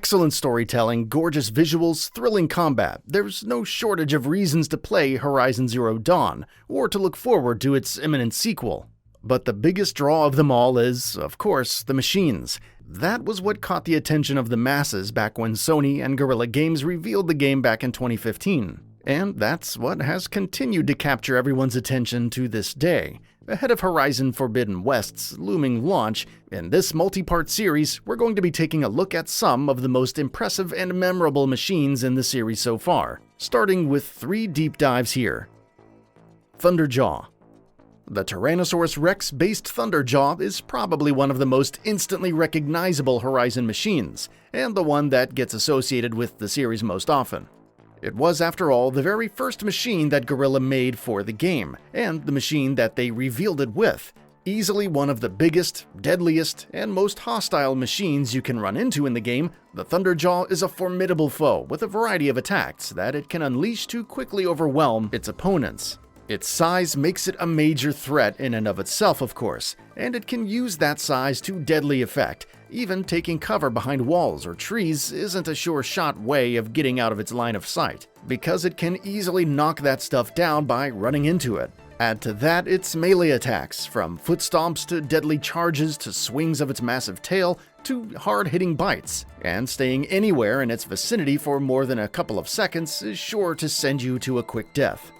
excellent storytelling, gorgeous visuals, thrilling combat, there's no shortage of reasons to play Horizon Zero Dawn, or to look forward to its imminent sequel. But the biggest draw of them all is, of course, the machines. That was what caught the attention of the masses back when Sony and Guerrilla Games revealed the game back in 2015. And that's what has continued to capture everyone's attention to this day. Ahead of Horizon Forbidden West's looming launch, in this multi-part series, we're going to be taking a look at some of the most impressive and memorable machines in the series so far, starting with 3 deep dives here. Thunderjaw. The Tyrannosaurus Rex-based Thunderjaw is probably one of the most instantly recognizable Horizon machines, and the one that gets associated with the series most often. It was, after all, the very first machine that Guerrilla made for the game, and the machine that they revealed it with. Easily one of the biggest, deadliest, and most hostile machines you can run into in the game, the Thunderjaw is a formidable foe with a variety of attacks that it can unleash to quickly overwhelm its opponents. Its size makes it a major threat in and of itself, of course, and it can use that size to deadly effect. Even taking cover behind walls or trees isn't a sure-shot way of getting out of its line of sight, because it can easily knock that stuff down by running into it. Add to that its melee attacks, from foot stomps to deadly charges to swings of its massive tail to hard-hitting bites, and staying anywhere in its vicinity for more than a couple of seconds is sure to send you to a quick death.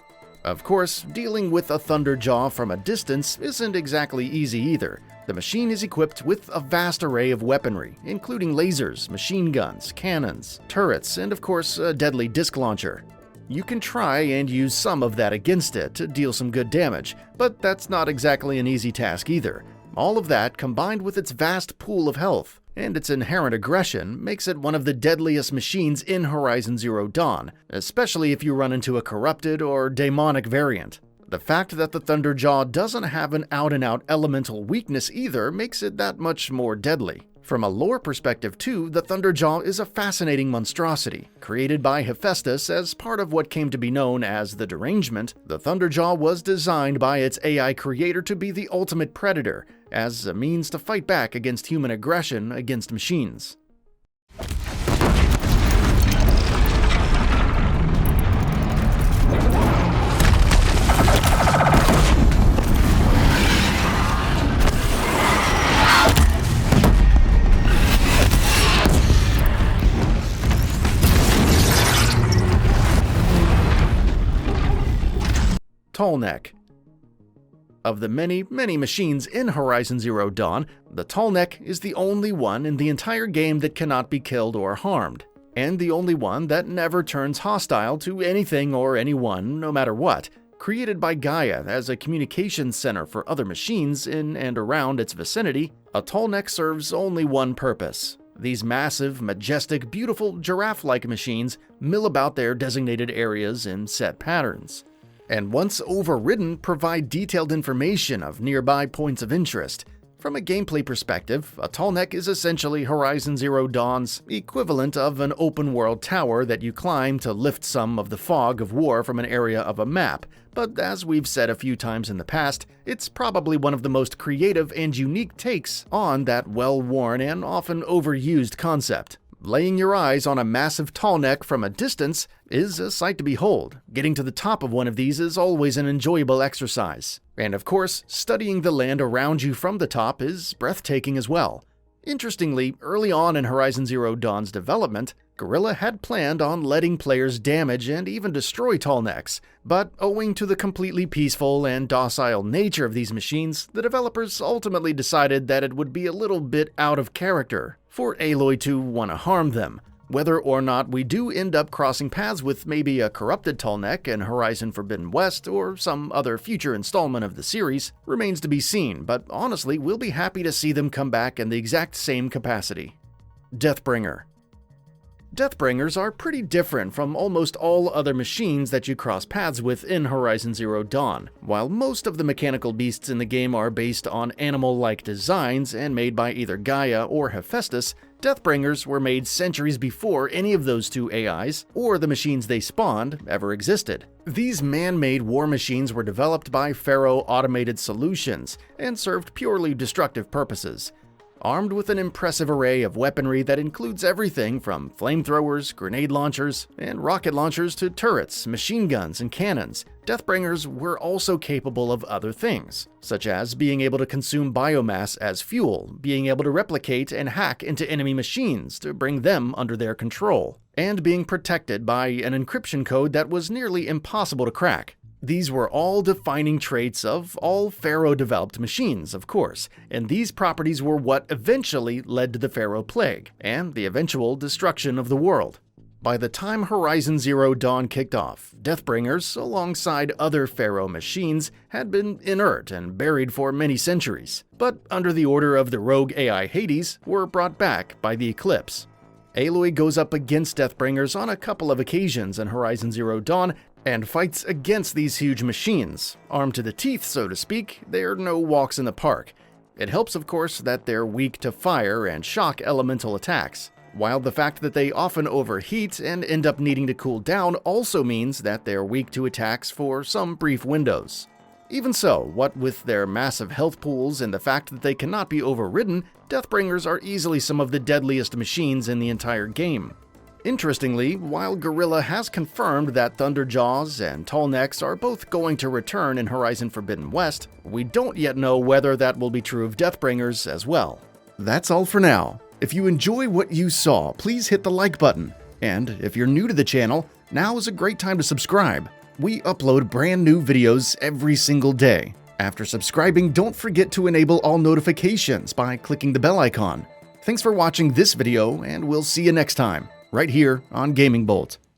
Of course, dealing with a Thunderjaw from a distance isn't exactly easy either. The machine is equipped with a vast array of weaponry, including lasers, machine guns, cannons, turrets, and of course a deadly disc launcher. You can try and use some of that against it to deal some good damage, but that's not exactly an easy task either. All of that, combined with its vast pool of health and its inherent aggression, makes it one of the deadliest machines in Horizon Zero Dawn, especially if you run into a corrupted or demonic variant. The fact that the Thunderjaw doesn't have an out-and-out elemental weakness either makes it that much more deadly. From a lore perspective too, the Thunderjaw is a fascinating monstrosity. Created by Hephaestus as part of what came to be known as the Derangement, the Thunderjaw was designed by its AI creator to be the ultimate predator, as a means to fight back against human aggression against machines. Tallneck. Of the many machines in Horizon Zero Dawn, the Tallneck is the only one in the entire game that cannot be killed or harmed, and the only one that never turns hostile to anything or anyone, no matter what. Created by Gaia as a communications center for other machines in and around its vicinity, a Tallneck serves only one purpose. These massive, majestic, beautiful giraffe-like machines mill about their designated areas in set patterns, and once overridden, provide detailed information of nearby points of interest. From a gameplay perspective, a Tallneck is essentially Horizon Zero Dawn's equivalent of an open-world tower that you climb to lift some of the fog of war from an area of a map, but as we've said a few times in the past, it's probably one of the most creative and unique takes on that well-worn and often overused concept. Laying your eyes on a massive Tallneck from a distance is a sight to behold. Getting to the top of one of these is always an enjoyable exercise. And of course, studying the land around you from the top is breathtaking as well. Interestingly, early on in Horizon Zero Dawn's development, Guerrilla had planned on letting players damage and even destroy Tallnecks, but owing to the completely peaceful and docile nature of these machines, the developers ultimately decided that it would be a little bit out of character for Aloy to want to harm them. Whether or not we do end up crossing paths with maybe a corrupted Tallneck in Horizon Forbidden West or some other future installment of the series remains to be seen, but honestly, we'll be happy to see them come back in the exact same capacity. Deathbringer. Deathbringers are pretty different from almost all other machines that you cross paths with in Horizon Zero Dawn. While most of the mechanical beasts in the game are based on animal-like designs and made by either Gaia or Hephaestus, Deathbringers were made centuries before any of those two AIs, or the machines they spawned, ever existed. These man-made war machines were developed by Pharaoh Automated Solutions and served purely destructive purposes. armed with an impressive array of weaponry that includes everything from flamethrowers, grenade launchers, and rocket launchers to turrets, machine guns, and cannons. Deathbringers were also capable of other things, such as being able to consume biomass as fuel, being able to replicate and hack into enemy machines to bring them under their control, and being protected by an encryption code that was nearly impossible to crack. These were all defining traits of all Pharaoh-developed machines, of course, and these properties were what eventually led to the Pharaoh Plague and the eventual destruction of the world. By the time Horizon Zero Dawn kicked off, Deathbringers, alongside other Pharaoh machines, had been inert and buried for many centuries, but under the order of the rogue AI Hades, were brought back by the Eclipse. Aloy goes up against Deathbringers on a couple of occasions in Horizon Zero Dawn and fights against these huge machines. Armed to the teeth, so to speak, they're no walks in the park. It helps, of course, that they're weak to fire and shock elemental attacks, while the fact that they often overheat and end up needing to cool down also means that they're weak to attacks for some brief windows. Even so, what with their massive health pools and the fact that they cannot be overridden, Deathbringers are easily some of the deadliest machines in the entire game. Interestingly, while Guerrilla has confirmed that Thunderjaws and Tallnecks are both going to return in Horizon Forbidden West, we don't yet know whether that will be true of Deathbringers as well. That's all for now. If you enjoy what you saw, please hit the like button. And if you're new to the channel, now is a great time to subscribe. We upload brand new videos every single day. After subscribing, don't forget to enable all notifications by clicking the bell icon. Thanks for watching this video, and we'll see you next time, right here on GamingBolt.